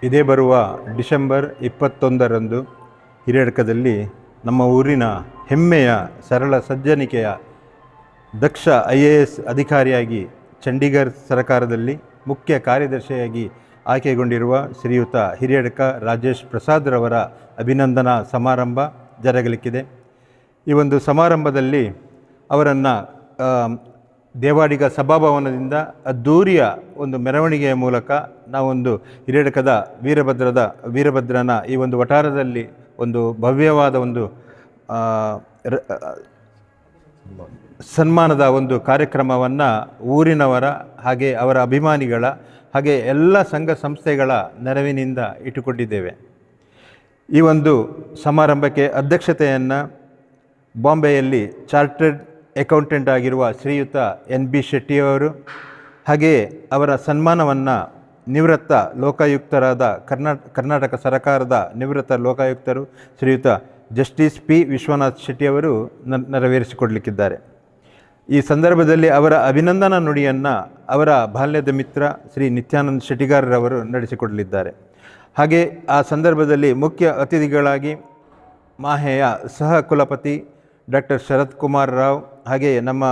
ಇದೇ ಬರುವ ಡಿಸೆಂಬರ್ 21ರಂದು ಹಿರಿಯಡ್ಕದಲ್ಲಿ ನಮ್ಮ ಊರಿನ ಹೆಮ್ಮೆಯ ಸರಳ ಸಜ್ಜನಿಕೆಯ ದಕ್ಷ IAS ಅಧಿಕಾರಿಯಾಗಿ ಚಂಡೀಗಢ ಸರ್ಕಾರದಲ್ಲಿ ಮುಖ್ಯ ಕಾರ್ಯದರ್ಶಿಯಾಗಿ ಆಯ್ಕೆಗೊಂಡಿರುವ ಶ್ರೀಯುತ ಹಿರಿಯಡ್ಕ ರಾಜೇಶ್ ಪ್ರಸಾದ್ರವರ ಅಭಿನಂದನಾ ಸಮಾರಂಭ ಜರಗಲಿಕ್ಕಿದೆ. ಈ ಒಂದು ಸಮಾರಂಭದಲ್ಲಿ ಅವರನ್ನು ದೇವಾಡಿಗ ಸಭಾಭವನದಿಂದ ಅದ್ದೂರಿಯ ಒಂದು ಮೆರವಣಿಗೆಯ ಮೂಲಕ ನಾವೊಂದು ಹಿರಿಯಡ್ಕದ ವೀರಭದ್ರನ ಈ ಒಂದು ವಠಾರದಲ್ಲಿ ಒಂದು ಭವ್ಯವಾದ ಒಂದು ಸನ್ಮಾನದ ಒಂದು ಕಾರ್ಯಕ್ರಮವನ್ನು ಊರಿನವರ ಹಾಗೆ ಅವರ ಅಭಿಮಾನಿಗಳ ಹಾಗೆ ಎಲ್ಲ ಸಂಘ ಸಂಸ್ಥೆಗಳ ನೆರವಿನಿಂದ ಇಟ್ಟುಕೊಂಡಿದ್ದೇವೆ. ಈ ಒಂದು ಸಮಾರಂಭಕ್ಕೆ ಅಧ್ಯಕ್ಷತೆಯನ್ನು ಬಾಂಬೆಯಲ್ಲಿ ಚಾರ್ಟರ್ಡ್ ಅಕೌಂಟೆಂಟ್ ಆಗಿರುವ ಶ್ರೀಯುತ NB ಶೆಟ್ಟಿಯವರು, ಹಾಗೆಯೇ ಅವರ ಸನ್ಮಾನವನ್ನು ನಿವೃತ್ತ ಲೋಕಾಯುಕ್ತರಾದ ಕರ್ನಾಟಕ ಸರ್ಕಾರದ ನಿವೃತ್ತ ಲೋಕಾಯುಕ್ತರು ಶ್ರೀಯುತ ಜಸ್ಟಿಸ್ P ವಿಶ್ವನಾಥ್ ಶೆಟ್ಟಿಯವರು ನೆರವೇರಿಸಿಕೊಡಲಿಕ್ಕಿದ್ದಾರೆ. ಈ ಸಂದರ್ಭದಲ್ಲಿ ಅವರ ಅಭಿನಂದನಾ ನುಡಿಯನ್ನು ಅವರ ಬಾಲ್ಯದ ಮಿತ್ರ ಶ್ರೀ ನಿತ್ಯಾನಂದ್ ಶೆಟ್ಟಿಗಾರರವರು ನಡೆಸಿಕೊಡಲಿದ್ದಾರೆ. ಹಾಗೆ ಆ ಸಂದರ್ಭದಲ್ಲಿ ಮುಖ್ಯ ಅತಿಥಿಗಳಾಗಿ ಮಾಹೆಯ ಸಹ ಕುಲಪತಿ ಡಾಕ್ಟರ್ ಶರತ್ ಕುಮಾರ್ ರಾವ್, ಹಾಗೆ ನಮ್ಮ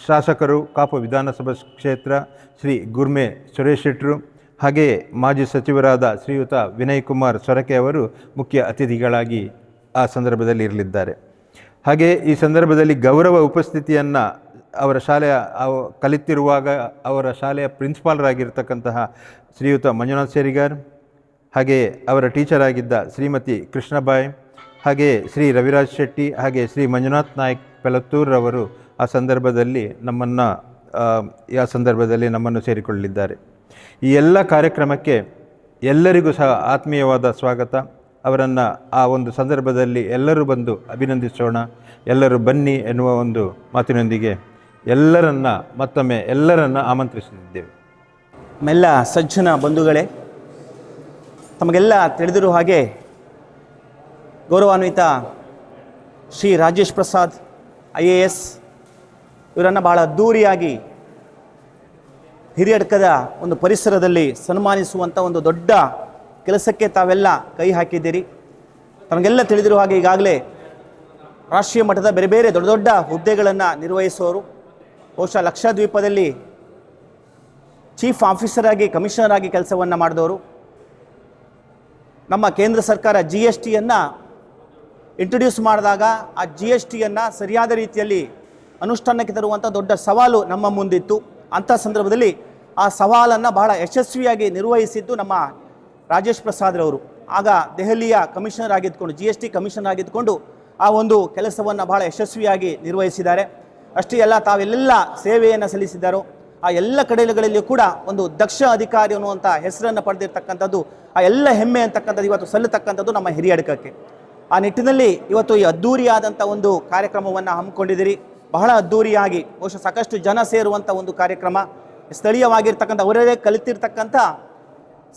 ಶಾಸಕರು ಕಾಪು ವಿಧಾನಸಭಾ ಕ್ಷೇತ್ರ ಶ್ರೀ ಗುರ್ಮೆ ಸುರೇಶ್ ಶೆಟ್ಟರು, ಹಾಗೆಯೇ ಮಾಜಿ ಸಚಿವರಾದ ಶ್ರೀಯುತ ವಿನಯ್ ಕುಮಾರ್ ಸೊರಕೆ ಅವರು ಮುಖ್ಯ ಅತಿಥಿಗಳಾಗಿ ಆ ಸಂದರ್ಭದಲ್ಲಿ ಇರಲಿದ್ದಾರೆ. ಹಾಗೆ ಈ ಸಂದರ್ಭದಲ್ಲಿ ಗೌರವ ಉಪಸ್ಥಿತಿಯನ್ನು ಅವರ ಶಾಲೆಯ ಕಲಿತಿರುವಾಗ ಅವರ ಶಾಲೆಯ ಪ್ರಿನ್ಸಿಪಾಲರಾಗಿರ್ತಕ್ಕಂತಹ ಶ್ರೀಯುತ ಮಂಜುನಾಥ್ ಸೇರಿಗಾರ್, ಹಾಗೆಯೇ ಅವರ ಟೀಚರ್ ಆಗಿದ್ದ ಶ್ರೀಮತಿ ಕೃಷ್ಣಬಾಯಿ, ಹಾಗೆಯೇ ಶ್ರೀ ರವಿರಾಜ್ ಶೆಟ್ಟಿ, ಹಾಗೆ ಶ್ರೀ ಮಂಜುನಾಥ್ ನಾಯ್ಕ್ ಪೆಲತ್ತೂರ್ರವರು ಆ ಸಂದರ್ಭದಲ್ಲಿ ನಮ್ಮನ್ನು ಸೇರಿಕೊಳ್ಳಲಿದ್ದಾರೆ. ಈ ಎಲ್ಲ ಕಾರ್ಯಕ್ರಮಕ್ಕೆ ಎಲ್ಲರಿಗೂ ಸಹ ಆತ್ಮೀಯವಾದ ಸ್ವಾಗತ. ಅವರನ್ನು ಆ ಒಂದು ಸಂದರ್ಭದಲ್ಲಿ ಎಲ್ಲರೂ ಬಂದು ಅಭಿನಂದಿಸೋಣ, ಎಲ್ಲರೂ ಬನ್ನಿ ಎನ್ನುವ ಒಂದು ಮಾತಿನೊಂದಿಗೆ ಎಲ್ಲರನ್ನ ಆಮಂತ್ರಿಸುತ್ತಿದ್ದೇವೆ. ಮೆಲ್ಲ ಸಜ್ಜನ ಬಂಧುಗಳೇ, ತಮಗೆಲ್ಲ ತಿಳಿದಿರುವ ಹಾಗೆ ಗೌರವಾನ್ವಿತ ಶ್ರೀ ರಾಜೇಶ್ ಪ್ರಸಾದ್ IAS ಇವರನ್ನು ಭಾಳ ಅದ್ಧೂರಿಯಾಗಿ ಹಿರಿಯಡ್ಕದ ಒಂದು ಪರಿಸರದಲ್ಲಿ ಸನ್ಮಾನಿಸುವಂಥ ಒಂದು ದೊಡ್ಡ ಕೆಲಸಕ್ಕೆ ತಾವೆಲ್ಲ ಕೈ ಹಾಕಿದ್ದೀರಿ. ತಮಗೆಲ್ಲ ತಿಳಿದಿರುವ ಹಾಗೆ ಈಗಾಗಲೇ ರಾಷ್ಟ್ರೀಯ ಮಟ್ಟದ ಬೇರೆ ಬೇರೆ ದೊಡ್ಡ ದೊಡ್ಡ ಹುದ್ದೆಗಳನ್ನು ನಿರ್ವಹಿಸುವವರು, ಬಹುಶಃ ಲಕ್ಷದ್ವೀಪದಲ್ಲಿ ಚೀಫ್ ಆಫೀಸರ್ ಆಗಿ ಕಮಿಷನರ್ ಆಗಿ ಕೆಲಸವನ್ನು ಮಾಡಿದವರು, ನಮ್ಮ ಕೇಂದ್ರ ಸರ್ಕಾರ GSTಯನ್ನು ಇಂಟ್ರೊಡ್ಯೂಸ್ ಮಾಡಿದಾಗ ಆ GSTಯನ್ನು ಸರಿಯಾದ ರೀತಿಯಲ್ಲಿ ಅನುಷ್ಠಾನಕ್ಕೆ ತರುವಂಥ ದೊಡ್ಡ ಸವಾಲು ನಮ್ಮ ಮುಂದಿತ್ತು. ಅಂಥ ಸಂದರ್ಭದಲ್ಲಿ ಆ ಸವಾಲನ್ನು ಬಹಳ ಯಶಸ್ವಿಯಾಗಿ ನಿರ್ವಹಿಸಿದ್ದು ನಮ್ಮ ರಾಜೇಶ್ ಪ್ರಸಾದ್ರವರು. ಆಗ ದೆಹಲಿಯ ಕಮಿಷನರ್ ಆಗಿದ್ದುಕೊಂಡು GST ಕಮಿಷನರ್ ಆಗಿದ್ದುಕೊಂಡು ಆ ಒಂದು ಕೆಲಸವನ್ನು ಬಹಳ ಯಶಸ್ವಿಯಾಗಿ ನಿರ್ವಹಿಸಿದ್ದಾರೆ. ಅಷ್ಟೇ ಅಲ್ಲ, ತಾವೆಲ್ಲ ಸೇವೆಯನ್ನು ಸಲ್ಲಿಸಿದ್ದಾರೋ ಆ ಎಲ್ಲ ಕಡೆಗಳಲ್ಲಿಯೂ ಕೂಡ ಒಂದು ದಕ್ಷ ಅಧಿಕಾರಿ ಅನ್ನುವಂಥ ಹೆಸರನ್ನು ಪಡೆದಿರ್ತಕ್ಕಂಥದ್ದು, ಆ ಎಲ್ಲ ಹೆಮ್ಮೆ ಅಂತಕ್ಕಂಥದ್ದು ಇವತ್ತು ಸಲ್ಲತಕ್ಕಂಥದ್ದು ನಮ್ಮ ಹಿರಿಯಡ್ಕಕ್ಕೆ. ಆ ನಿಟ್ಟಿನಲ್ಲಿ ಇವತ್ತು ಈ ಅದ್ಧೂರಿಯಾದಂಥ ಒಂದು ಕಾರ್ಯಕ್ರಮವನ್ನು ಹಮ್ಮಿಕೊಂಡಿದ್ದೀರಿ. ಬಹಳ ಅದ್ಧೂರಿಯಾಗಿ, ಬಹುಶಃ ಸಾಕಷ್ಟು ಜನ ಸೇರುವಂಥ ಒಂದು ಕಾರ್ಯಕ್ರಮ, ಸ್ಥಳೀಯವಾಗಿರ್ತಕ್ಕಂಥ ಅವರೇ ಕಲಿತಿರ್ತಕ್ಕಂಥ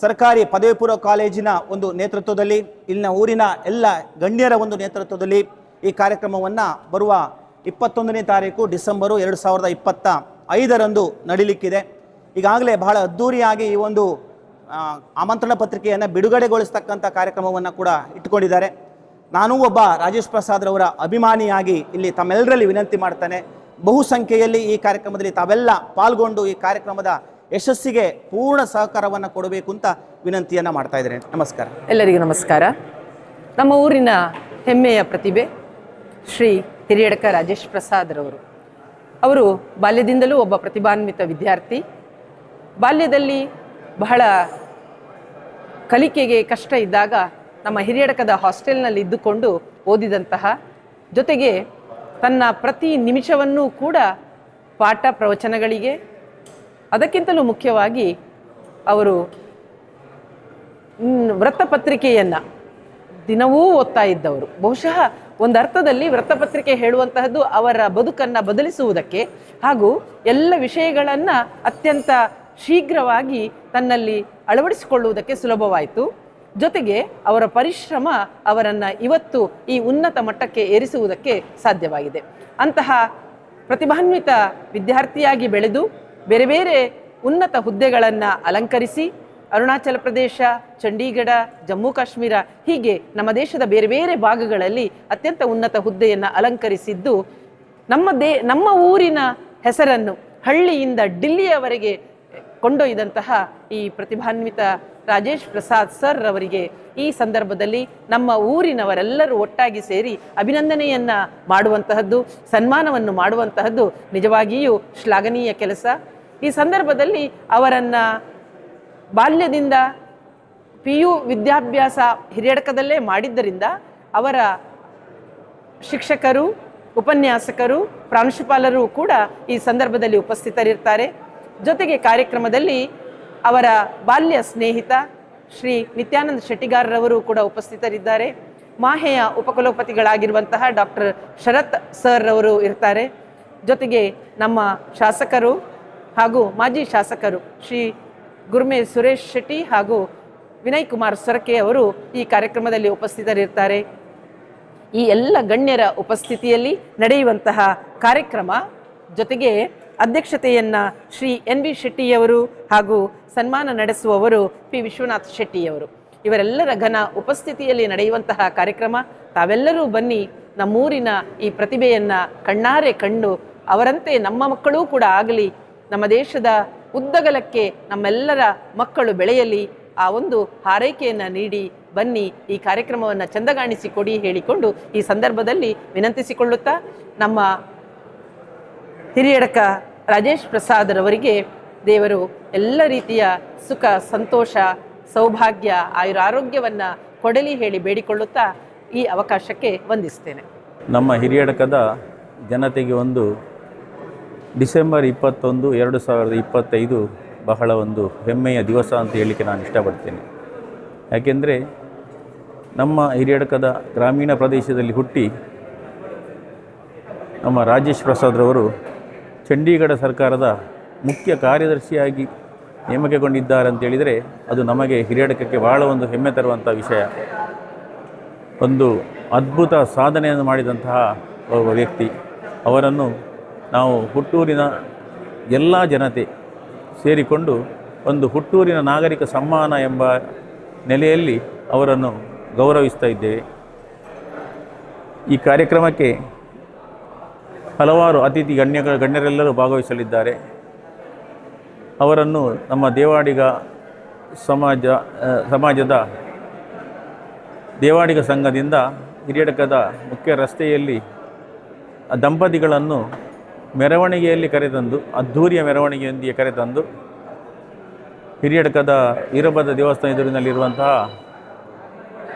ಸರ್ಕಾರಿ ಪದವಿ ಪೂರ್ವ ಕಾಲೇಜಿನ ಒಂದು ನೇತೃತ್ವದಲ್ಲಿ, ಇಲ್ಲಿನ ಊರಿನ ಎಲ್ಲ ಗಣ್ಯರ ಒಂದು ನೇತೃತ್ವದಲ್ಲಿ ಈ ಕಾರ್ಯಕ್ರಮವನ್ನು ಬರುವ 21ನೇ ತಾರೀಕು ಡಿಸೆಂಬರು 2025ರಂದು ನಡೀಲಿಕ್ಕಿದೆ. ಈಗಾಗಲೇ ಬಹಳ ಅದ್ಧೂರಿಯಾಗಿ ಈ ಒಂದು ಆಮಂತ್ರಣ ಪತ್ರಿಕೆಯನ್ನು ಬಿಡುಗಡೆಗೊಳಿಸ್ತಕ್ಕಂಥ ಕಾರ್ಯಕ್ರಮವನ್ನು ಕೂಡ ಇಟ್ಟುಕೊಂಡಿದ್ದಾರೆ. ನಾನೂ ಒಬ್ಬ ರಾಜೇಶ್ ಪ್ರಸಾದ್ರವರ ಅಭಿಮಾನಿಯಾಗಿ ಇಲ್ಲಿ ತಮ್ಮೆಲ್ಲರಲ್ಲಿ ವಿನಂತಿ ಮಾಡ್ತಾನೆ, ಬಹುಸಂಖ್ಯೆಯಲ್ಲಿ ಈ ಕಾರ್ಯಕ್ರಮದಲ್ಲಿ ತಾವೆಲ್ಲ ಪಾಲ್ಗೊಂಡು ಈ ಕಾರ್ಯಕ್ರಮದ ಯಶಸ್ಸಿಗೆ ಪೂರ್ಣ ಸಹಕಾರವನ್ನು ಕೊಡಬೇಕು ಅಂತ ವಿನಂತಿಯನ್ನು ಮಾಡ್ತಾ ಇದ್ದೇನೆ. ನಮಸ್ಕಾರ. ಎಲ್ಲರಿಗೂ ನಮಸ್ಕಾರ. ನಮ್ಮ ಊರಿನ ಹೆಮ್ಮೆಯ ಪ್ರತಿಭೆ ಶ್ರೀ ಹಿರಿಯಡ್ಕ ರಾಜೇಶ್ ಪ್ರಸಾದ್ರವರು. ಅವರು ಬಾಲ್ಯದಿಂದಲೂ ಒಬ್ಬ ಪ್ರತಿಭಾನ್ವಿತ ವಿದ್ಯಾರ್ಥಿ. ಬಾಲ್ಯದಲ್ಲಿ ಬಹಳ ಕಲಿಕೆಗೆ ಕಷ್ಟ ಇದ್ದಾಗ ನಮ್ಮ ಹಿರಿಯಡ್ಕದ ಹಾಸ್ಟೆಲ್ನಲ್ಲಿ ಇದ್ದುಕೊಂಡು ಓದಿದಂತಹ, ಜೊತೆಗೆ ತನ್ನ ಪ್ರತಿ ನಿಮಿಷವನ್ನೂ ಕೂಡ ಪಾಠ ಪ್ರವಚನಗಳಿಗೆ, ಅದಕ್ಕಿಂತಲೂ ಮುಖ್ಯವಾಗಿ ಅವರು ವೃತ್ತಪತ್ರಿಕೆಯನ್ನು ದಿನವೂ ಓದ್ತಾ ಇದ್ದವರು. ಬಹುಶಃ ಒಂದು ಅರ್ಥದಲ್ಲಿ ವೃತ್ತಪತ್ರಿಕೆ ಹೇಳುವಂತಹದ್ದು ಅವರ ಬದುಕನ್ನು ಬದಲಿಸುವುದಕ್ಕೆ ಹಾಗೂ ಎಲ್ಲ ವಿಷಯಗಳನ್ನು ಅತ್ಯಂತ ಶೀಘ್ರವಾಗಿ ತನ್ನಲ್ಲಿ ಅಳವಡಿಸಿಕೊಳ್ಳುವುದಕ್ಕೆ ಸುಲಭವಾಯಿತು. ಜೊತೆಗೆ ಅವರ ಪರಿಶ್ರಮ ಅವರನ್ನು ಇವತ್ತು ಈ ಉನ್ನತ ಮಟ್ಟಕ್ಕೆ ಏರಿಸುವುದಕ್ಕೆ ಸಾಧ್ಯವಾಗಿದೆ. ಅಂತಹ ಪ್ರತಿಭಾನ್ವಿತ ವಿದ್ಯಾರ್ಥಿಯಾಗಿ ಬೆಳೆದು ಬೇರೆ ಬೇರೆ ಉನ್ನತ ಹುದ್ದೆಗಳನ್ನು ಅಲಂಕರಿಸಿ ಅರುಣಾಚಲ ಪ್ರದೇಶ, ಚಂಡೀಗಢ, ಜಮ್ಮು ಕಾಶ್ಮೀರ ಹೀಗೆ ನಮ್ಮ ದೇಶದ ಬೇರೆ ಬೇರೆ ಭಾಗಗಳಲ್ಲಿ ಅತ್ಯಂತ ಉನ್ನತ ಹುದ್ದೆಯನ್ನು ಅಲಂಕರಿಸಿದ್ದು ನಮ್ಮ ಊರಿನ ಹೆಸರನ್ನು ಹಳ್ಳಿಯಿಂದ ಡಿಲ್ಲಿಯವರೆಗೆ ಕೊಂಡೊಯ್ದಂತಹ ಈ ಪ್ರತಿಭಾನ್ವಿತ ರಾಜೇಶ್ ಪ್ರಸಾದ್ ಸರ್ ಅವರಿಗೆ ಈ ಸಂದರ್ಭದಲ್ಲಿ ನಮ್ಮ ಊರಿನವರೆಲ್ಲರೂ ಒಟ್ಟಾಗಿ ಸೇರಿ ಅಭಿನಂದನೆಯನ್ನು ಮಾಡುವಂತಹದ್ದು, ಸನ್ಮಾನವನ್ನು ಮಾಡುವಂತಹದ್ದು ನಿಜವಾಗಿಯೂ ಶ್ಲಾಘನೀಯ ಕೆಲಸ. ಈ ಸಂದರ್ಭದಲ್ಲಿ ಅವರನ್ನು ಬಾಲ್ಯದಿಂದ PU ವಿದ್ಯಾಭ್ಯಾಸ ಹಿರಿಯಡ್ಕದಲ್ಲೇ ಮಾಡಿದ್ದರಿಂದ ಅವರ ಶಿಕ್ಷಕರು, ಉಪನ್ಯಾಸಕರು, ಪ್ರಾಂಶುಪಾಲರು ಕೂಡ ಈ ಸಂದರ್ಭದಲ್ಲಿ ಉಪಸ್ಥಿತರಿರ್ತಾರೆ. ಜೊತೆಗೆ ಕಾರ್ಯಕ್ರಮದಲ್ಲಿ ಅವರ ಬಾಲ್ಯ ಸ್ನೇಹಿತ ಶ್ರೀ ನಿತ್ಯಾನಂದ ಶೆಟ್ಟಿಗಾರರವರು ಕೂಡ ಉಪಸ್ಥಿತರಿದ್ದಾರೆ. ಮಾಹೆಯ ಉಪಕುಲಪತಿಗಳಾಗಿರುವಂತಹ ಡಾಕ್ಟರ್ ಶರತ್ ಸರ್ ಅವರು ಇರ್ತಾರೆ. ಜೊತೆಗೆ ನಮ್ಮ ಶಾಸಕರು ಹಾಗೂ ಮಾಜಿ ಶಾಸಕರು ಶ್ರೀ ಗುರ್ಮೆ ಸುರೇಶ್ ಶೆಟ್ಟಿ ಹಾಗೂ ವಿನಯ್ ಕುಮಾರ್ ಸೊರಕೆ ಅವರು ಈ ಕಾರ್ಯಕ್ರಮದಲ್ಲಿ ಉಪಸ್ಥಿತರಿರ್ತಾರೆ. ಈ ಎಲ್ಲ ಗಣ್ಯರ ಉಪಸ್ಥಿತಿಯಲ್ಲಿ ನಡೆಯುವಂತಹ ಕಾರ್ಯಕ್ರಮ ಜೊತೆಗೆ ಅಧ್ಯಕ್ಷತೆಯನ್ನು ಶ್ರೀ NB ಶೆಟ್ಟಿಯವರು ಹಾಗೂ ಸನ್ಮಾನ ನಡೆಸುವವರು P ವಿಶ್ವನಾಥ್ ಶೆಟ್ಟಿಯವರು, ಇವರೆಲ್ಲರ ಘನ ಉಪಸ್ಥಿತಿಯಲ್ಲಿ ನಡೆಯುವಂತಹ ಕಾರ್ಯಕ್ರಮ. ತಾವೆಲ್ಲರೂ ಬನ್ನಿ, ನಮ್ಮೂರಿನ ಈ ಪ್ರತಿಭೆಯನ್ನು ಕಣ್ಣಾರೆ ಕಂಡು ಅವರಂತೆ ನಮ್ಮ ಮಕ್ಕಳೂ ಕೂಡ ಆಗಲಿ, ನಮ್ಮ ದೇಶದ ಉದ್ದಗಲಕ್ಕೆ ನಮ್ಮೆಲ್ಲರ ಮಕ್ಕಳು ಬೆಳೆಯಲಿ, ಆ ಒಂದು ಹಾರೈಕೆಯನ್ನು ನೀಡಿ ಬನ್ನಿ, ಈ ಕಾರ್ಯಕ್ರಮವನ್ನು ಚಂದಗಾಣಿಸಿಕೊಡಿ ಹೇಳಿಕೊಂಡು ಈ ಸಂದರ್ಭದಲ್ಲಿ ವಿನಂತಿಸಿಕೊಳ್ಳುತ್ತಾ ನಮ್ಮ ಹಿರಿಯಡಕ ರಾಜೇಶ್ ಪ್ರಸಾದ್ರವರಿಗೆ ದೇವರು ಎಲ್ಲ ರೀತಿಯ ಸುಖ, ಸಂತೋಷ, ಸೌಭಾಗ್ಯ, ಆಯುರಾರೋಗ್ಯವನ್ನು ಕೊಡಲಿ ಹೇಳಿ ಬೇಡಿಕೊಳ್ಳುತ್ತಾ ಈ ಅವಕಾಶಕ್ಕೆ ವಂದಿಸ್ತೇನೆ. ನಮ್ಮ ಹಿರಿಯಡಕದ ಜನತೆಗೆ ಒಂದು ಡಿಸೆಂಬರ್ 21, 2025 ಬಹಳ ಒಂದು ಹೆಮ್ಮೆಯ ದಿವಸ ಅಂತ ಹೇಳಲಿಕ್ಕೆ ನಾನು ಇಷ್ಟಪಡ್ತೇನೆ. ಯಾಕೆಂದರೆ ನಮ್ಮ ಹಿರಿಯಡಕದ ಗ್ರಾಮೀಣ ಪ್ರದೇಶದಲ್ಲಿ ಹುಟ್ಟಿ ನಮ್ಮ ರಾಜೇಶ್ ಪ್ರಸಾದ್ರವರು ಚಂಡೀಗಢ ಸರ್ಕಾರದ ಮುಖ್ಯ ಕಾರ್ಯದರ್ಶಿಯಾಗಿ ನೇಮಕಗೊಂಡಿದ್ದಾರೆ ಅಂತ ಹೇಳಿದರೆ ಅದು ನಮಗೆ ಹಿರಿಯಡಕಕ್ಕೆ ಭಾಳ ಒಂದು ಹೆಮ್ಮೆ ತರುವಂಥ ವಿಷಯ. ಒಂದು ಅದ್ಭುತ ಸಾಧನೆಯನ್ನು ಮಾಡಿದಂತಹ ಒಬ್ಬ ವ್ಯಕ್ತಿ. ಅವರನ್ನು ನಾವು ಹುಟ್ಟೂರಿನ ಎಲ್ಲ ಜನತೆ ಸೇರಿಕೊಂಡು ಒಂದು ಹುಟ್ಟೂರಿನ ನಾಗರಿಕ ಸಮ್ಮಾನ ಎಂಬ ನೆಲೆಯಲ್ಲಿ ಅವರನ್ನು ಗೌರವಿಸ್ತಾ ಇದ್ದೇವೆ. ಈ ಕಾರ್ಯಕ್ರಮಕ್ಕೆ ಹಲವಾರು ಅತಿಥಿ ಗಣ್ಯರೆಲ್ಲರೂ ಭಾಗವಹಿಸಲಿದ್ದಾರೆ. ಅವರನ್ನು ನಮ್ಮ ದೇವಾಡಿಗ ಸಮಾಜದ ದೇವಾಡಿಗ ಸಂಘದಿಂದ ಹಿರಿಯಡಕದ ಮುಖ್ಯ ರಸ್ತೆಯಲ್ಲಿ ದಂಪತಿಗಳನ್ನು ಮೆರವಣಿಗೆಯಲ್ಲಿ ಕರೆತಂದು, ಅದ್ಧೂರಿಯ ಮೆರವಣಿಗೆಯೊಂದಿಗೆ ಕರೆತಂದು ಹಿರಿಯಡಕದ ವೀರಭದ್ರ ದೇವಸ್ಥಾನ ಎದುರಿನಲ್ಲಿರುವಂತಹ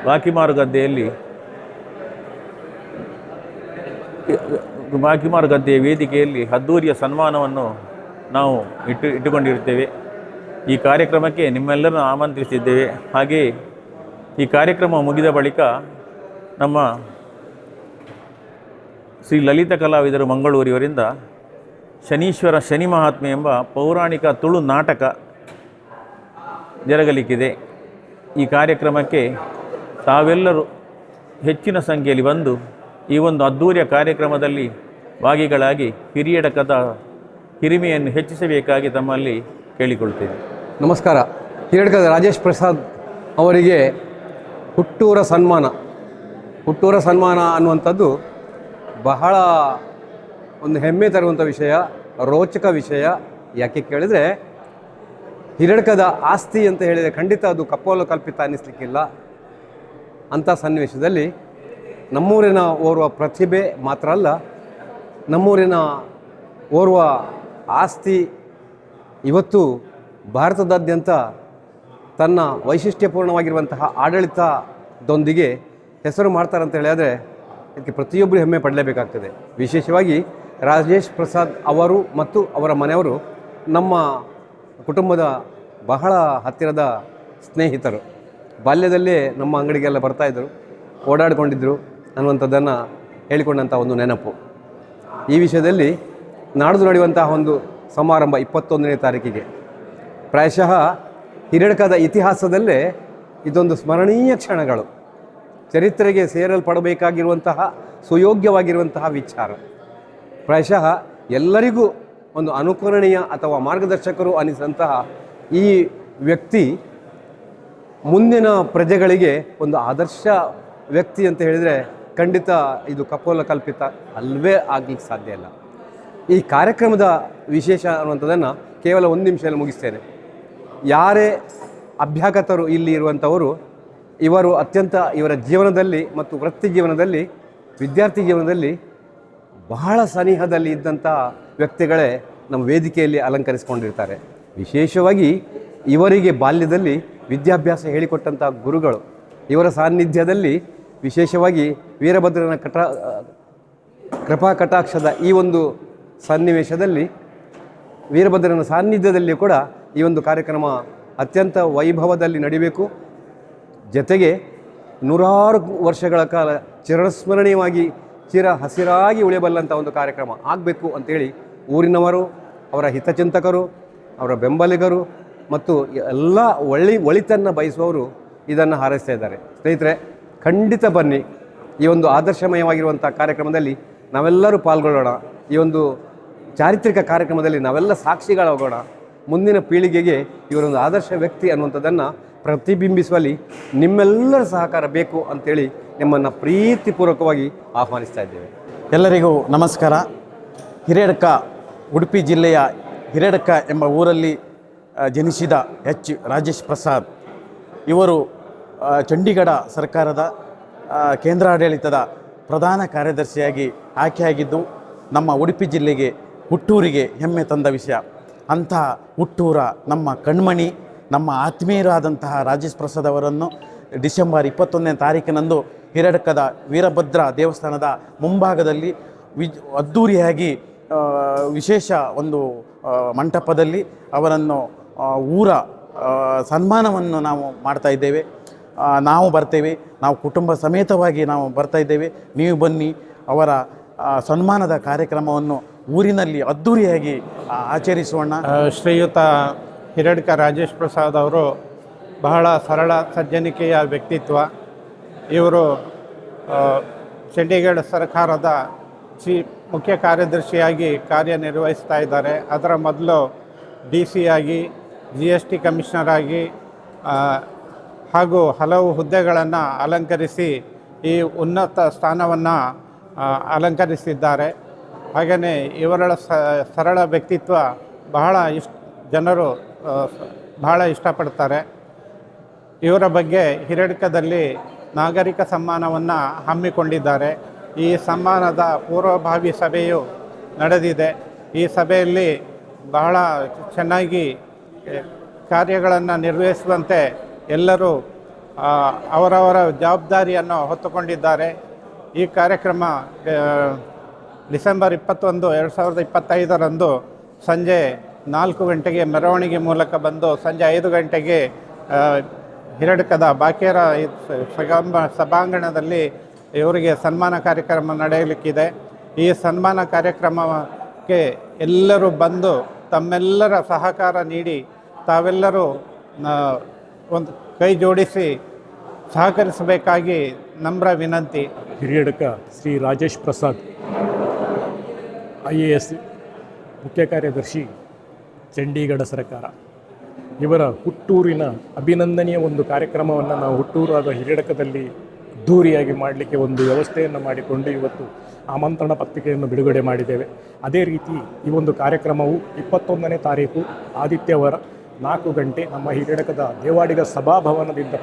ಬಾಕಿಮಾರು ಗದ್ದೆಯ ವೇದಿಕೆಯಲ್ಲಿ ಅದ್ಧೂರಿಯ ಸನ್ಮಾನವನ್ನು ನಾವು ಇಟ್ಟುಕೊಂಡಿರುತ್ತೇವೆ. ಈ ಕಾರ್ಯಕ್ರಮಕ್ಕೆ ನಿಮ್ಮೆಲ್ಲರನ್ನು ಆಮಂತ್ರಿಸಿದ್ದೇವೆ. ಹಾಗೆಯೇ ಈ ಕಾರ್ಯಕ್ರಮ ಮುಗಿದ ಬಳಿಕ ನಮ್ಮ ಶ್ರೀ ಲಲಿತ ಕಲಾವಿದರು ಮಂಗಳೂರಿವರಿಂದ ಶನೀಶ್ವರ ಶನಿ ಮಹಾತ್ಮೆ ಎಂಬ ಪೌರಾಣಿಕ ತುಳು ನಾಟಕ ಜರುಗಲಿಕ್ಕಿದೆ. ಈ ಕಾರ್ಯಕ್ರಮಕ್ಕೆ ತಾವೆಲ್ಲರೂ ಹೆಚ್ಚಿನ ಸಂಖ್ಯೆಯಲ್ಲಿ ಬಂದು ಈ ಒಂದು ಅದ್ಧೂರಿಯ ಕಾರ್ಯಕ್ರಮದಲ್ಲಿ ಭಾಗಿಗಳಾಗಿ ಹಿರಿಯಡಕದ ಹಿರಿಮೆಯನ್ನು ಹೆಚ್ಚಿಸಬೇಕಾಗಿ ತಮ್ಮಲ್ಲಿ ಕೇಳಿಕೊಳ್ತೇನೆ. ನಮಸ್ಕಾರ. ಹಿರಿಯಡಕದ ರಾಜೇಶ್ ಪ್ರಸಾದ್ ಅವರಿಗೆ ಹುಟ್ಟೂರ ಸನ್ಮಾನ ಅನ್ನುವಂಥದ್ದು ಬಹಳ ಒಂದು ಹೆಮ್ಮೆ ತರುವಂಥ ವಿಷಯ, ರೋಚಕ ವಿಷಯ. ಯಾಕೆ ಕೇಳಿದರೆ ಹಿರಿಯಡಕದ ಆಸ್ತಿ ಅಂತ ಹೇಳಿದರೆ ಖಂಡಿತ ಅದು ಕಪ್ಪೋಲ ಕಲ್ಪಿತ ಅನ್ನಿಸ್ಲಿಕ್ಕಿಲ್ಲ. ಅಂಥ ಸನ್ನಿವೇಶದಲ್ಲಿ ನಮ್ಮೂರಿನ ಓರ್ವ ಪ್ರತಿಭೆ ಮಾತ್ರ ಅಲ್ಲ, ನಮ್ಮೂರಿನ ಓರ್ವ ಆಸ್ತಿ ಇವತ್ತು ಭಾರತದಾದ್ಯಂತ ತನ್ನ ವೈಶಿಷ್ಟ್ಯಪೂರ್ಣವಾಗಿರುವಂತಹ ಆಡಳಿತದೊಂದಿಗೆ ಹೆಸರು ಮಾಡ್ತಾರೆ ಅಂತ ಹೇಳಿದರೆ ಇದಕ್ಕೆ ಪ್ರತಿಯೊಬ್ಬರು ಹೆಮ್ಮೆ ಪಡಲೇಬೇಕಾಗ್ತದೆ. ವಿಶೇಷವಾಗಿ ರಾಜೇಶ್ ಪ್ರಸಾದ್ ಅವರು ಮತ್ತು ಅವರ ಮನೆಯವರು ನಮ್ಮ ಕುಟುಂಬದ ಬಹಳ ಹತ್ತಿರದ ಸ್ನೇಹಿತರು. ಬಾಲ್ಯದಲ್ಲೇ ನಮ್ಮ ಅಂಗಡಿಗೆಲ್ಲ ಬರ್ತಾಯಿದ್ರು, ಓಡಾಡಿಕೊಂಡಿದ್ದರು ಅನ್ನುವಂಥದ್ದನ್ನು ಹೇಳಿಕೊಂಡಂಥ ಒಂದು ನೆನಪು. ಈ ವಿಷಯದಲ್ಲಿ ನಾಡ್ದು ನಡೆಯುವಂತಹ ಒಂದು ಸಮಾರಂಭ 21ನೇ ತಾರೀಕಿಗೆ ಪ್ರಾಯಶಃ ಹಿರಿಯಡಕದ ಇತಿಹಾಸದಲ್ಲೇ ಇದೊಂದು ಸ್ಮರಣೀಯ ಕ್ಷಣಗಳು, ಚರಿತ್ರೆಗೆ ಸೇರಲ್ಪಡಬೇಕಾಗಿರುವಂತಹ ಸುಯೋಗ್ಯವಾಗಿರುವಂತಹ ವಿಚಾರ. ಪ್ರಾಯಶಃ ಎಲ್ಲರಿಗೂ ಒಂದು ಅನುಕರಣೀಯ ಅಥವಾ ಮಾರ್ಗದರ್ಶಕರು ಅನ್ನಿಸಿದಂತಹ ಈ ವ್ಯಕ್ತಿ ಮುಂದಿನ ಪ್ರಜೆಗಳಿಗೆ ಒಂದು ಆದರ್ಶ ವ್ಯಕ್ತಿ ಅಂತ ಹೇಳಿದರೆ ಖಂಡಿತ ಇದು ಕಪೋಲ ಕಲ್ಪಿತ ಅಲ್ವೇ ಆಗಲಿಕ್ಕೆ ಸಾಧ್ಯ ಇಲ್ಲ. ಈ ಕಾರ್ಯಕ್ರಮದ ವಿಶೇಷ ಅನ್ನುವಂಥದ್ದನ್ನು ಕೇವಲ 1 ನಿಮಿಷದಲ್ಲಿ ಮುಗಿಸ್ತೇನೆ. ಯಾರೇ ಅಭ್ಯಾಗತರು ಇಲ್ಲಿ ಇರುವಂಥವರು ಇವರು ಅತ್ಯಂತ ಇವರ ಜೀವನದಲ್ಲಿ ಮತ್ತು ವೃತ್ತಿ ಜೀವನದಲ್ಲಿ ವಿದ್ಯಾರ್ಥಿ ಜೀವನದಲ್ಲಿ ಬಹಳ ಸನಿಹದಲ್ಲಿ ಇದ್ದಂಥ ವ್ಯಕ್ತಿಗಳೇ ನಮ್ಮ ವೇದಿಕೆಯಲ್ಲಿ ಅಲಂಕರಿಸಿಕೊಂಡಿರ್ತಾರೆ. ವಿಶೇಷವಾಗಿ ಇವರಿಗೆ ಬಾಲ್ಯದಲ್ಲಿ ವಿದ್ಯಾಭ್ಯಾಸ ಹೇಳಿಕೊಟ್ಟಂಥ ಗುರುಗಳು ಇವರ ಸಾನ್ನಿಧ್ಯದಲ್ಲಿ ವಿಶೇಷವಾಗಿ ವೀರಭದ್ರನ ಕೃಪಾ ಕಟಾಕ್ಷದ ಈ ಒಂದು ಸನ್ನಿವೇಶದಲ್ಲಿ ವೀರಭದ್ರನ ಸಾನ್ನಿಧ್ಯದಲ್ಲಿ ಕೂಡ ಈ ಒಂದು ಕಾರ್ಯಕ್ರಮ ಅತ್ಯಂತ ವೈಭವದಲ್ಲಿ ನಡಿಬೇಕು. ಜೊತೆಗೆ 100 ವರ್ಷಗಳ ಕಾಲ ಚಿರಸ್ಮರಣೀಯವಾಗಿ ಚಿರ ಹಸಿರಾಗಿ ಉಳಿಯಬಲ್ಲಂಥ ಒಂದು ಕಾರ್ಯಕ್ರಮ ಆಗಬೇಕು ಅಂಥೇಳಿ ಊರಿನವರು, ಅವರ ಹಿತಚಿಂತಕರು, ಅವರ ಬೆಂಬಲಿಗರು ಮತ್ತು ಎಲ್ಲ ಒಳಿತನ್ನು ಬಯಸುವವರು ಇದನ್ನು ಹಾರೈಸ್ತಾ ಇದ್ದಾರೆ. ಸ್ನೇಹಿತರೆ, ಖಂಡಿತ ಬನ್ನಿ. ಈ ಒಂದು ಆದರ್ಶಮಯವಾಗಿರುವಂಥ ಕಾರ್ಯಕ್ರಮದಲ್ಲಿ ನಾವೆಲ್ಲರೂ ಪಾಲ್ಗೊಳ್ಳೋಣ. ಈ ಒಂದು ಚಾರಿತ್ರಿಕ ಕಾರ್ಯಕ್ರಮದಲ್ಲಿ ನಾವೆಲ್ಲ ಸಾಕ್ಷಿಗಳಾಗೋಣ. ಮುಂದಿನ ಪೀಳಿಗೆಗೆ ಇವರೊಂದು ಆದರ್ಶ ವ್ಯಕ್ತಿ ಅನ್ನುವಂಥದ್ದನ್ನು ಪ್ರತಿಬಿಂಬಿಸುವಲ್ಲಿ ನಿಮ್ಮೆಲ್ಲರ ಸಹಕಾರ ಬೇಕು ಅಂಥೇಳಿ ನಿಮ್ಮನ್ನು ಪ್ರೀತಿಪೂರ್ವಕವಾಗಿ ಆಹ್ವಾನಿಸ್ತಾ ಇದ್ದೇವೆ. ಎಲ್ಲರಿಗೂ ನಮಸ್ಕಾರ. ಹಿರೇಡ್ಕ, ಉಡುಪಿ ಜಿಲ್ಲೆಯ ಹಿರೇಡ್ಕ ಎಂಬ ಊರಲ್ಲಿ ಜನಿಸಿದ ಎಚ್ ರಾಜೇಶ್ ಪ್ರಸಾದ್ ಇವರು ಚಂಡೀಗಢ ಸರ್ಕಾರದ ಕೇಂದ್ರಾಡಳಿತದ ಪ್ರಧಾನ ಕಾರ್ಯದರ್ಶಿಯಾಗಿ ಆಯ್ಕೆಯಾಗಿದ್ದು ನಮ್ಮ ಉಡುಪಿ ಜಿಲ್ಲೆಗೆ, ಹುಟ್ಟೂರಿಗೆ ಹೆಮ್ಮೆ ತಂದ ವಿಷಯ. ಅಂತಹ ಹುಟ್ಟೂರ ನಮ್ಮ ಕಣ್ಮಣಿ, ನಮ್ಮ ಆತ್ಮೀಯರಾದಂತಹ ರಾಜೇಶ್ ಪ್ರಸಾದ್ ಅವರನ್ನು ಡಿಸೆಂಬರ್ 21ನೇ ತಾರೀಕಿನಂದು ಹಿರೇಡ್ಕದ ವೀರಭದ್ರ ದೇವಸ್ಥಾನದ ಮುಂಭಾಗದಲ್ಲಿ ಅದ್ಧೂರಿಯಾಗಿ ವಿಶೇಷ ಒಂದು ಮಂಟಪದಲ್ಲಿ ಅವರನ್ನು ಊರ ಸನ್ಮಾನವನ್ನು ನಾವು ಮಾಡ್ತಾ ಇದ್ದೇವೆ. ನಾವು ಬರ್ತೇವೆ, ನಾವು ಕುಟುಂಬ ಸಮೇತವಾಗಿ ನಾವು ಬರ್ತಾ ಇದ್ದೇವೆ. ನೀವು ಬನ್ನಿ. ಅವರ ಸನ್ಮಾನದ ಕಾರ್ಯಕ್ರಮವನ್ನು ಊರಿನಲ್ಲಿ ಅದ್ಧೂರಿಯಾಗಿ ಆಚರಿಸೋಣ. ಶ್ರೀಯುತ ಹಿರೇಡ್ಕ ರಾಜೇಶ್ ಪ್ರಸಾದ್ ಅವರು ಬಹಳ ಸರಳ ಸಜ್ಜನಿಕೆಯ ವ್ಯಕ್ತಿತ್ವ. ಇವರು ಚಂಡೀಗಢ ಸರ್ಕಾರದ ಮುಖ್ಯ ಕಾರ್ಯದರ್ಶಿಯಾಗಿ ಕಾರ್ಯನಿರ್ವಹಿಸ್ತಾ ಇದ್ದಾರೆ. ಅದರ ಮೊದಲು DC ಆಗಿ, GST ಕಮಿಷನರ್ ಆಗಿ ಹಾಗೂ ಹಲವು ಹುದ್ದೆಗಳನ್ನು ಅಲಂಕರಿಸಿ ಈ ಉನ್ನತ ಸ್ಥಾನವನ್ನು ಅಲಂಕರಿಸಿದ್ದಾರೆ. ಹಾಗೆಯೇ ಇವರ ಸರಳ ವ್ಯಕ್ತಿತ್ವ ಜನರು ಬಹಳ ಇಷ್ಟಪಡ್ತಾರೆ. ಇವರ ಬಗ್ಗೆ ಹಿರೇಡ್ಕದಲ್ಲಿ ನಾಗರಿಕ ಸಮ್ಮಾನವನ್ನು ಹಮ್ಮಿಕೊಂಡಿದ್ದಾರೆ. ಈ ಸಮ್ಮಾನದ ಪೂರ್ವಭಾವಿ ಸಭೆಯು ನಡೆದಿದೆ. ಈ ಸಭೆಯಲ್ಲಿ ಬಹಳ ಚೆನ್ನಾಗಿ ಕಾರ್ಯಗಳನ್ನು ನಿರ್ವಹಿಸುವಂತೆ ಎಲ್ಲರೂ ಅವರವರ ಜವಾಬ್ದಾರಿಯನ್ನು ಹೊತ್ತುಕೊಂಡಿದ್ದಾರೆ. ಈ ಕಾರ್ಯಕ್ರಮ ಡಿಸೆಂಬರ್ 21, 2025ರಂದು ಸಂಜೆ 4 ಗಂಟೆಗೆ ಮೆರವಣಿಗೆ ಮೂಲಕ ಬಂದು ಸಂಜೆ 5 ಗಂಟೆಗೆ ಹಿರೇಡ್ಕದ ಬಾಕೇರ ಸಭಾಂಗಣದಲ್ಲಿ ಇವರಿಗೆ ಸನ್ಮಾನ ಕಾರ್ಯಕ್ರಮ ನಡೆಯಲಿಕ್ಕಿದೆ. ಈ ಸನ್ಮಾನ ಕಾರ್ಯಕ್ರಮಕ್ಕೆ ಎಲ್ಲರೂ ಬಂದು ತಮ್ಮೆಲ್ಲರ ಸಹಕಾರ ನೀಡಿ ತಾವೆಲ್ಲರೂ ಒಂದು ಕೈ ಜೋಡಿಸಿ ಸಹಕರಿಸಬೇಕಾಗಿ ನಮ್ರ ವಿನಂತಿ. ಹಿರೇಡ್ಕ ಶ್ರೀ ರಾಜೇಶ್ ಪ್ರಸಾದ್ IAS ಮುಖ್ಯ ಕಾರ್ಯದರ್ಶಿ, ಚಂಡೀಗಢ ಸರ್ಕಾರ. ಇವರ ಹುಟ್ಟೂರಿನ ಅಭಿನಂದನೆಯ ಒಂದು ಕಾರ್ಯಕ್ರಮವನ್ನು ನಾವು ಹುಟ್ಟೂರಾದ ಹಿರೇಡ್ಕದಲ್ಲಿ ಅದ್ಧೂರಿಯಾಗಿ ಮಾಡಲಿಕ್ಕೆ ಒಂದು ವ್ಯವಸ್ಥೆಯನ್ನು ಮಾಡಿಕೊಂಡು ಇವತ್ತು ಆಮಂತ್ರಣ ಪತ್ರಿಕೆಯನ್ನು ಬಿಡುಗಡೆ ಮಾಡಿದ್ದೇವೆ. ಅದೇ ರೀತಿ ಈ ಒಂದು ಕಾರ್ಯಕ್ರಮವು 21ನೇ ತಾರೀಕು ಆದಿತ್ಯವಾರ 4 ಗಂಟೆ ನಮ್ಮ ಹಿರೇಡ್ಕದ ದೇವಾಡಿಗ ಸಭಾಭವನದಿಂದ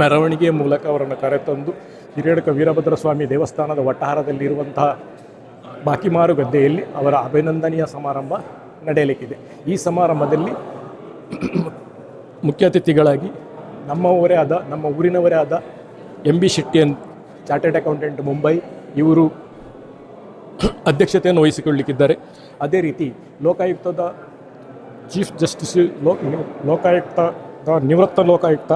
ಮೆರವಣಿಗೆಯ ಮೂಲಕ ಅವರನ್ನು ಕರೆತಂದು ಹಿರೇಡ್ಕ ವೀರಭದ್ರ ಸ್ವಾಮಿ ದೇವಸ್ಥಾನದ ವಠಾರದಲ್ಲಿರುವಂತಹ ಬಾಕಿಮಾರು ಗದ್ದೆಯಲ್ಲಿ ಅವರ ಅಭಿನಂದನೆಯ ಸಮಾರಂಭ ನಡೆಯಲಿಕ್ಕಿದೆ. ಈ ಸಮಾರಂಭದಲ್ಲಿ ಮುಖ್ಯ ಅತಿಥಿಗಳಾಗಿ ನಮ್ಮವರೇ ಆದ, ನಮ್ಮ ಊರಿನವರೇ ಆದ MB Shetty chartered accountant Mumbai ಇವರು ಅಧ್ಯಕ್ಷತೆಯನ್ನು ವಹಿಸಿಕೊಳ್ಳಲಿಕ್ಕಿದ್ದಾರೆ. ಅದೇ ರೀತಿ ಲೋಕಾಯುಕ್ತದ ಚೀಫ್ ಜಸ್ಟಿಸ್ ಲೋಕಾಯುಕ್ತದ ನಿವೃತ್ತ ಲೋಕಾಯುಕ್ತ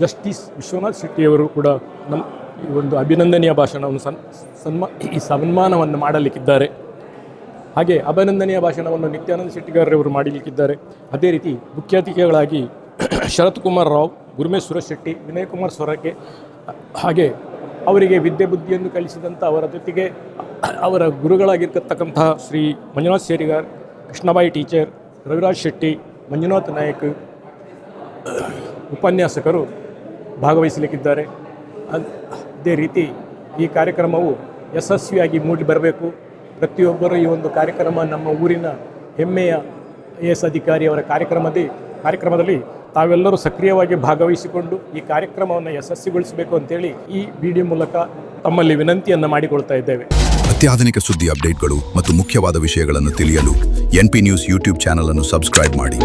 ಜಸ್ಟಿಸ್ ವಿಶ್ವನಾಥ್ ಶೆಟ್ಟಿಯವರು ಕೂಡ ನಮ್ಮ ಈ ಒಂದು ಅಭಿನಂದನೆಯ ಭಾಷಣವನ್ನು ಈ ಸನ್ಮಾನವನ್ನು ಮಾಡಲಿಕ್ಕಿದ್ದಾರೆ. ಹಾಗೆ ಅಭಿನಂದನೆಯ ಭಾಷಣವನ್ನು ನಿತ್ಯಾನಂದ ಶೆಟ್ಟಿಗಾರರವರು ಮಾಡಲಿಕ್ಕಿದ್ದಾರೆ. ಅದೇ ರೀತಿ ಮುಖ್ಯ ಅತಿಥಿಗಳಾಗಿ ಶರತ್ ಕುಮಾರ್ ರಾವ್, ಗುರುಮೇಶ್ವರ ಶೆಟ್ಟಿ, ವಿನಯ್ ಕುಮಾರ್ ಸೊರಕೆ, ಹಾಗೆ ಅವರಿಗೆ ವಿದ್ಯೆ ಬುದ್ಧಿಯನ್ನು ಕಲಿಸಿದಂಥ ಅವರ ಜೊತೆಗೆ ಅವರ ಗುರುಗಳಾಗಿರ್ತಕ್ಕಂತಹ ಶ್ರೀ ಮಂಜುನಾಥ್ ಸೇರಿಗಾರ್, ಕೃಷ್ಣಬಾಯಿ ಟೀಚರ್, ರವಿರಾಜ್ ಶೆಟ್ಟಿ, ಮಂಜುನಾಥ್ ನಾಯಕ್, ಉಪನ್ಯಾಸಕರು ಭಾಗವಹಿಸಲಿಕ್ಕಿದ್ದಾರೆ. ಅದೇ ರೀತಿ ಈ ಕಾರ್ಯಕ್ರಮವು ಯಶಸ್ವಿಯಾಗಿ ಮೂಡಿ ಬರಬೇಕು. ಪ್ರತಿಯೊಬ್ಬರು ಈ ಒಂದು ಕಾರ್ಯಕ್ರಮ ನಮ್ಮ ಊರಿನ ಹೆಮ್ಮೆಯ AS ಅಧಿಕಾರಿಯವರ ಕಾರ್ಯಕ್ರಮದಲ್ಲಿ ತಾವೆಲ್ಲರೂ ಸಕ್ರಿಯವಾಗಿ ಭಾಗವಹಿಸಿಕೊಂಡು ಈ ಕಾರ್ಯಕ್ರಮವನ್ನು ಯಶಸ್ವಿಗೊಳಿಸಬೇಕು ಅಂತೇಳಿ ಈ ವಿಡಿಯೋ ಮೂಲಕ ತಮ್ಮಲ್ಲಿ ವಿನಂತಿಯನ್ನು ಮಾಡಿಕೊಳ್ತಾ ಇದ್ದೇವೆ. ಅತ್ಯಾಧುನಿಕ ಸುದ್ದಿ ಅಪ್ಡೇಟ್ಗಳು ಮತ್ತು ಮುಖ್ಯವಾದ ವಿಷಯಗಳನ್ನು ತಿಳಿಯಲು NP ನ್ಯೂಸ್ ಯೂಟ್ಯೂಬ್ ಚಾನಲ್ ಅನ್ನು ಸಬ್ಸ್ಕ್ರೈಬ್ ಮಾಡಿ.